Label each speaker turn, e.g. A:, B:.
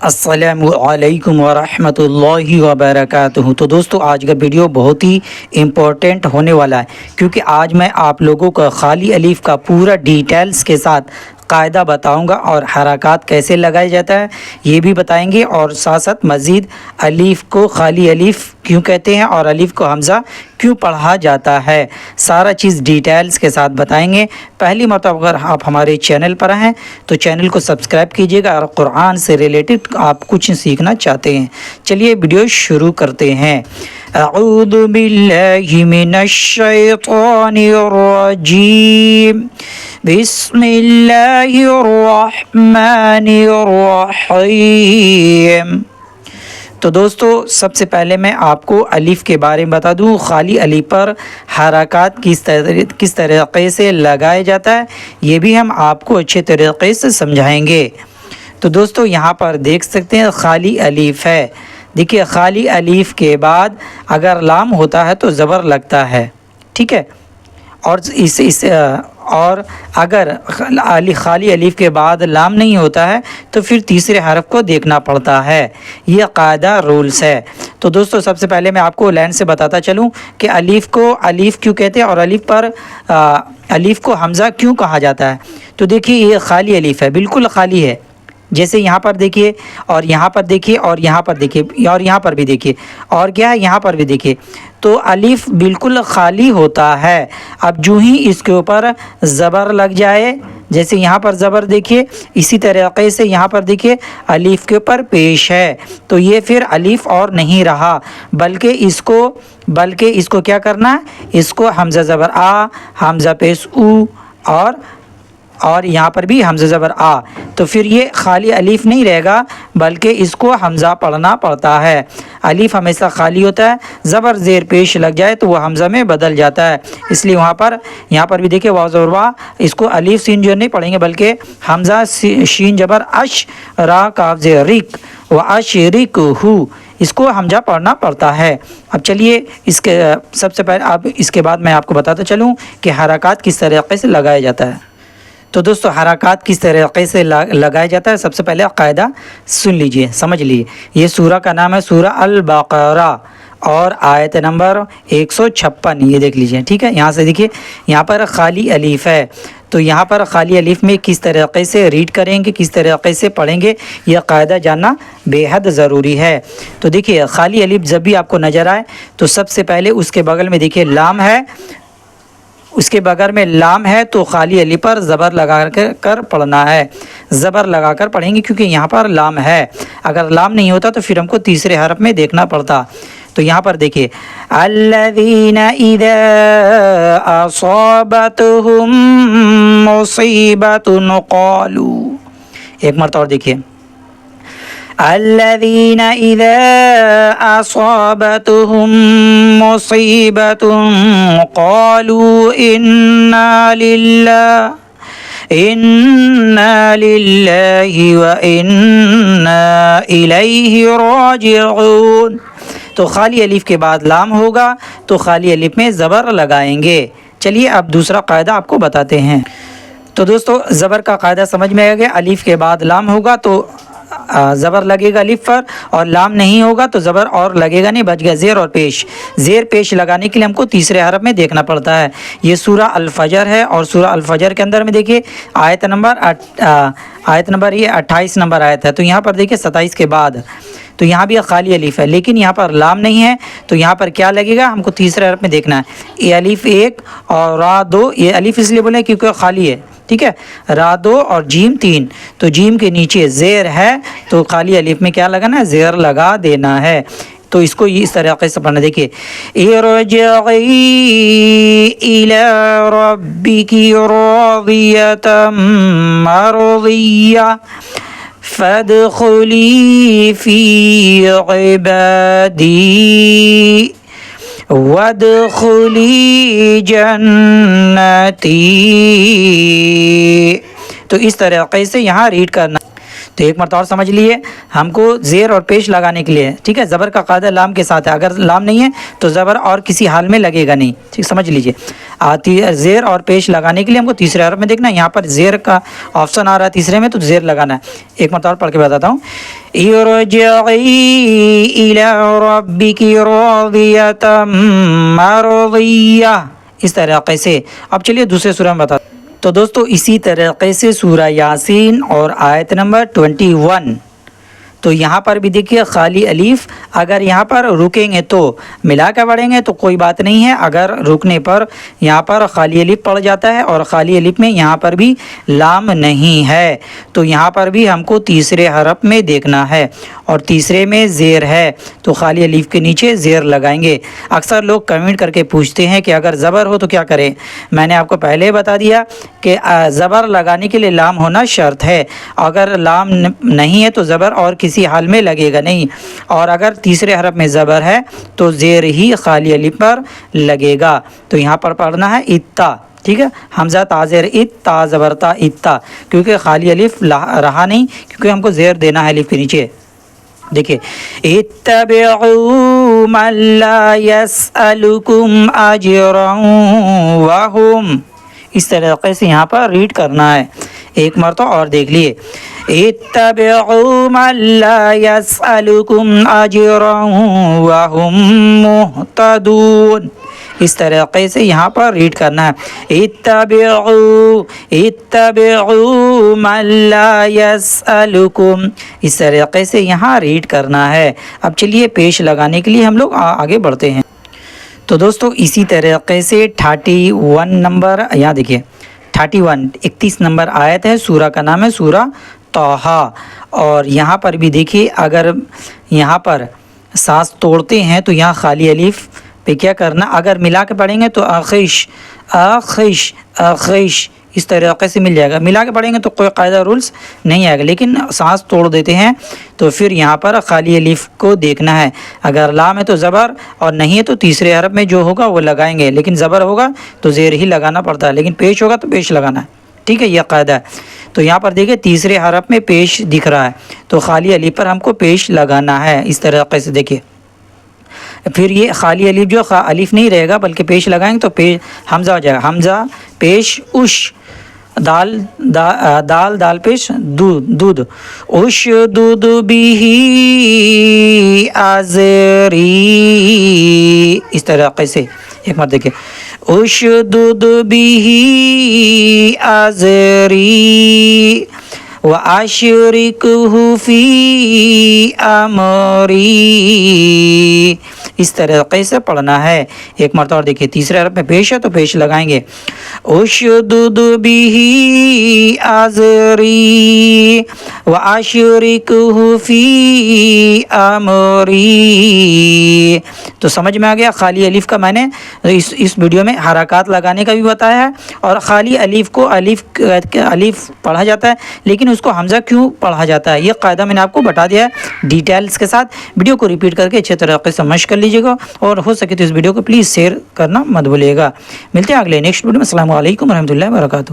A: السلام علیکم ورحمۃ اللہ وبرکاتہ۔ تو دوستو آج کا ویڈیو بہت ہی امپورٹنٹ ہونے والا ہے، کیونکہ آج میں آپ لوگوں کو خالی الف کا پورا ڈیٹیلز کے ساتھ قاعدہ بتاؤں گا اور حرکات کیسے لگایا جاتا ہے یہ بھی بتائیں گے، اور ساتھ ساتھ مزید الف کو خالی الف کیوں کہتے ہیں اور الف کو حمزہ کیوں پڑھا جاتا ہے، سارا چیز ڈیٹیلز کے ساتھ بتائیں گے۔ پہلی مرتبہ اگر آپ ہمارے چینل پر ہیں تو چینل کو سبسکرائب کیجیے گا، اور قرآن سے ریلیٹڈ آپ کچھ سیکھنا چاہتے ہیں۔ چلیے ویڈیو شروع کرتے ہیں۔ اعوذ باللہ من الشیطان الرجیم، بسم اللہ الرحمن الرحیم۔ تو دوستو سب سے پہلے میں آپ کو الف کے بارے میں بتا دوں، خالی الف پر حرکات کس طریقے سے لگایا جاتا ہے یہ بھی ہم آپ کو اچھے طریقے سے سمجھائیں گے۔ تو دوستو یہاں پر دیکھ سکتے ہیں خالی الف ہے، دیکھیے خالی الف کے بعد اگر لام ہوتا ہے تو زبر لگتا ہے، ٹھیک ہے، اور اگر خالی الف کے بعد لام نہیں ہوتا ہے تو پھر تیسرے حرف کو دیکھنا پڑتا ہے، یہ قاعدہ رولز ہے۔ تو دوستو سب سے پہلے میں آپ کو لائن سے بتاتا چلوں کہ الف کو الف کیوں کہتے ہیں اور الف کو حمزہ کیوں کہا جاتا ہے۔ تو دیکھیے یہ خالی الف ہے، بالکل خالی ہے، جیسے یہاں پر دیکھیے اور یہاں پر دیکھیے اور یہاں پر دیکھیے اور یہاں پر بھی دیکھیے، اور کیا ہے یہاں پر بھی دیکھیے، تو الف بالکل خالی ہوتا ہے۔ اب جو ہی اس کے اوپر زبر لگ جائے، جیسے یہاں پر زبر دیکھیے، اسی طریقے سے یہاں پر دیکھیے الف کے اوپر پیش ہے، تو یہ پھر الف اور نہیں رہا، بلکہ اس کو کیا کرنا ہے، اس کو حمزہ زبر آ، حمزہ پیش او، اور یہاں پر بھی حمزہ زبر آ، تو پھر یہ خالی الف نہیں رہے گا بلکہ اس کو حمزہ پڑھنا پڑتا ہے۔ الف ہمیشہ خالی ہوتا ہے، زبر زیر پیش لگ جائے تو وہ حمزہ میں بدل جاتا ہے، اس لیے یہاں پر بھی دیکھیں واو زبر وا، اس کو الف سین جو نہیں پڑھیں گے بلکہ حمزہ شین جبر اش، را کاف زیر رک، و اشرک ہو، اس کو حمزہ پڑھنا پڑتا ہے۔ اب چلیے سب سے پہلے اب اس کے بعد میں آپ کو بتاتا چلوں کہ حرکات کس طریقے سے لگایا جاتا ہے۔ تو دوستو حرکات کس طریقے سے لگایا جاتا ہے، سب سے پہلے قاعدہ سن لیجئے، سمجھ لیجئے۔ یہ سورہ کا نام ہے سورہ البقرہ، اور آیت نمبر 156، یہ دیکھ لیجئے، ٹھیک ہے۔ یہاں سے دیکھیے یہاں پر خالی الف ہے، تو یہاں پر خالی الف میں کس طریقے سے ریڈ کریں گے، کس طریقے سے پڑھیں گے، یہ قاعدہ جاننا بے حد ضروری ہے۔ تو دیکھیے خالی الف جب بھی آپ کو نظر آئے تو سب سے پہلے اس کے بغل میں دیکھیے لام ہے، اس کے بغیر میں لام ہے تو خالی الف پر زبر لگا کر پڑھنا ہے، زبر لگا کر پڑھیں گے کیونکہ یہاں پر لام ہے، اگر لام نہیں ہوتا تو پھر ہم کو تیسرے حرف میں دیکھنا پڑتا۔ تو یہاں پر دیکھیے الذین اذا اصابتهم مصیبۃ قالوا، ایک مرتبہ اور دیکھیے الذین اذا اصابتهم مصیبۃ قالوا انا للہ وانا الیہ راجعون۔ تو خالی الف کے بعد لام ہوگا تو خالی الف میں زبر لگائیں گے۔ چلیے اب دوسرا قاعدہ آپ کو بتاتے ہیں۔ تو دوستو زبر کا قاعدہ سمجھ میں آ گیا، الف کے بعد لام ہوگا تو زبر لگے گا الف پر، اور لام نہیں ہوگا تو زبر اور لگے گا نہیں، بچ گیا زیر اور پیش۔ زیر پیش لگانے کے لیے ہم کو تیسرے حرف میں دیکھنا پڑتا ہے۔ یہ سورہ الفجر ہے، اور سورہ الفجر کے اندر میں دیکھیے آیت نمبر یہ 28 نمبر آیت ہے، تو یہاں پر دیکھیے 27 کے بعد، تو یہاں بھی خالی الف ہے لیکن یہاں پر لام نہیں ہے، تو یہاں پر کیا لگے گا، ہم کو تیسرے حرف میں دیکھنا ہے۔ یہ الف 1 اور را 2، یہ الف اس لیے بولے کیونکہ خالی ہے، ٹھیک ہے، را 2 اور جیم 3، تو جیم کے نیچے زیر ہے تو خالی الف میں کیا لگانا ہے، زیر لگا دینا ہے۔ تو اس کو اس طریقے سے پڑھنا، دیکھیے ارجعی الی ربک راضیۃ مرضیہ فادخلی فی عبادی وادخلی جنتی۔ تو اس طریقے سے یہاں ریڈ کرنا۔ تو ایک مرتبہ اور سمجھ لیے، ہم کو زیر اور پیش لگانے کے لیے، ٹھیک ہے، زبر کا قاعدہ لام کے ساتھ ہے، اگر لام نہیں ہے تو زبر اور کسی حال میں لگے گا نہیں، ٹھیک سمجھ لیجئے۔ زیر اور پیش لگانے کے لیے ہم کو تیسرے حرف میں دیکھنا ہے، یہاں پر زیر کا آپشن آ رہا ہے تیسرے میں تو زیر لگانا ہے۔ ایک مرتبہ اور پڑھ کے بتاتا ہوں، ارجعی الی ربک راضیۃ مرضیہ، اس طریقے سے۔ اب چلیے دوسرے سورہ میں بتا، تو دوستو اسی طریقے سے سورہ یاسین اور آیت نمبر 21، تو یہاں پر بھی دیکھیے خالی الف، اگر یہاں پر رکیں گے تو ملا کے پڑھیں گے تو کوئی بات نہیں ہے، اگر رکنے پر یہاں پر خالی الف پڑ جاتا ہے اور خالی الف میں یہاں پر بھی لام نہیں ہے تو یہاں پر بھی ہم کو تیسرے حرف میں دیکھنا ہے، اور تیسرے میں زیر ہے تو خالی الف کے نیچے زیر لگائیں گے۔ اکثر لوگ کمنٹ کر کے پوچھتے ہیں کہ اگر زبر ہو تو کیا کریں، میں نے آپ کو پہلے بتا دیا کہ زبر لگانے کے لیے لام ہونا شرط ہے، اگر لام نہیں ہے تو زبر اور کسی حال میں لگے گا نہیں، اور اگر تیسرے حرف میں زبر ہے تو زیر ہی خالی الف پر لگے گا۔ تو یہاں پر پڑھنا ہے اتا، ٹھیک ہے، حمزہ تا زیر ات تا زبر تا اتا، کیونکہ خالی الف رہا نہیں، کیونکہ ہم کو زیر دینا ہے الف کے نیچے۔ دیکھیں اتبعوا من لا يسألكم اجرا وهم، اس طریقے سے یہاں پر ریڈ کرنا ہے، ایک مرتبہ اور دیکھ لیے، اتبعوا من لا يسألكم اجرا وهم مهتدون، اس طریقے سے یہاں پر ریڈ کرنا ہے، اتبعوا من لا يسألكم، اس طریقے سے یہاں ریڈ کرنا ہے۔ اب چلیے پیش لگانے کے لیے ہم لوگ آگے بڑھتے ہیں۔ تو دوستو اسی طریقے سے 31 نمبر، یہاں دیکھیے 31 نمبر آیت ہے، سورہ کا نام ہے سورہ طٰہٰ، اور یہاں پر بھی دیکھیے اگر یہاں پر سانس توڑتے ہیں تو یہاں خالی الف پہ کیا کرنا، اگر ملا کے پڑھیں گے تو آخش آخش آخش اس طریقے سے مل جائے گا، ملا کے پڑھیں گے تو کوئی قاعدہ رولز نہیں آئے گا، لیکن سانس توڑ دیتے ہیں تو پھر یہاں پر خالی الف کو دیکھنا ہے، اگر لام ہے تو زبر اور نہیں ہے تو تیسرے حرف میں جو ہوگا وہ لگائیں گے، لیکن زبر ہوگا تو زیر ہی لگانا پڑتا ہے، لیکن پیش ہوگا تو پیش لگانا ہے، ٹھیک ہے، یہ قاعدہ ہے۔ تو یہاں پر دیکھیں تیسرے حرف میں پیش دکھ رہا ہے تو خالی الف پر ہم کو پیش لگانا ہے، اس طریقے سے دیکھیے، پھر یہ خالی الف جو الف نہیں رہے گا بلکہ پیش لگائیں گے تو حمزہ ہو جائے گا، حمزہ پیش اش، دال دال دال پیش دودھ، اش دودھ بھی ازری، اس طریقے سے ایک مرتبہ دیکھیں، اش دودھ بھی ازری وَأَشْرِكْهُ فِي أَمْرِي، اس طریقے سے پڑھنا ہے۔ ایک مرتبہ اور دیکھیے تیسرے حرف میں پیش ہے تو پیش لگائیں گے، اُشْدُدْ بِهِ أَزْرِي وَأَشْرِكْهُ فِي أَمْرِي۔ تو سمجھ میں آ گیا، خالی الف کا میں نے اس ویڈیو میں حرکات لگانے کا بھی بتایا ہے، اور خالی الف کو الف پڑھا جاتا ہے لیکن اس کو حمزہ کیوں پڑھا جاتا ہے، یہ قاعدہ میں نے آپ کو بتا دیا ہے ڈیٹیلز کے ساتھ۔ ویڈیو کو ریپیٹ کر کے اچھے طریقے سے مشق کر لیجیے گا، اور ہو سکے تو اس ویڈیو کو پلیز شیئر کرنا مت بھولیے گا۔ ملتے ہیں اگلے نیکسٹ ویڈیو میں، السلام علیکم ورحمۃ اللہ وبرکاتہ۔